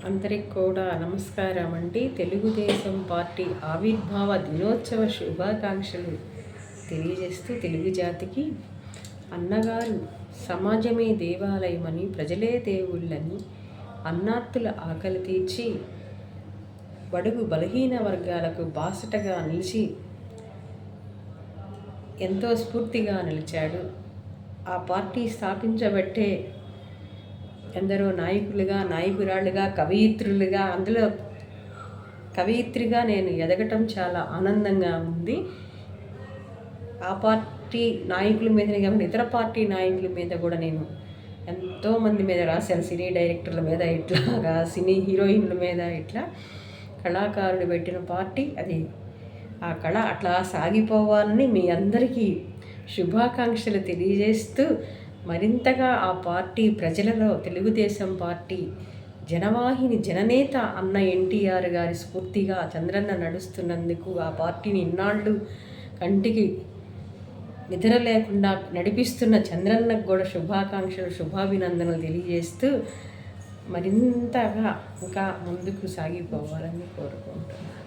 అందరికి కూడా నమస్కారం అండి. తెలుగుదేశం పార్టీ ఆవిర్భావ దినోత్సవ శుభాకాంక్షలు తెలియజేస్తూ తెలుగు జాతికి అన్నగారు సమాజమే దేవాలయమని, ప్రజలే దేవుళ్ళని, అన్నార్తుల ఆకలి తీర్చి బడుగు బలహీన వర్గాలకు బాసటగా నిలిచి ఎంతో స్ఫూర్తిగా నిలిచాడు. ఆ పార్టీ స్థాపించబట్టే ఎందరో నాయకులుగా, నాయకురాళ్ళుగా, కవయిత్రులుగా, అందులో కవయిత్రిగా నేను ఎదగటం చాలా ఆనందంగా ఉంది. ఆ పార్టీ నాయకుల మీదనే కాకుండా ఇతర పార్టీ నాయకుల మీద కూడా నేను ఎంతోమంది మీద రాశాను. సినీ డైరెక్టర్ల మీద ఇట్లాగా, సినీ హీరోయిన్ల మీద ఇట్లా కళాకారులు పెట్టిన పార్టీ అది. ఆ కళ అట్లా సాగిపోవాలని మీ అందరికీ శుభాకాంక్షలు తెలియజేస్తూ, మరింతగా ఆ పార్టీ ప్రజలలో తెలుగుదేశం పార్టీ జనవాహిని జననేత అన్న ఎన్టీఆర్ గారి స్ఫూర్తిగా చంద్రన్న నడుస్తున్నందుకు ఆ పార్టీని ఇన్నాళ్ళు కంటికి నిద్ర లేకుండా నడిపిస్తున్న చంద్రన్నకు కూడా శుభాకాంక్షలు, శుభాభినందనలు తెలియజేస్తూ మరింతగా ఇంకా ముందుకు సాగిపోవాలని కోరుకుంటున్నాను.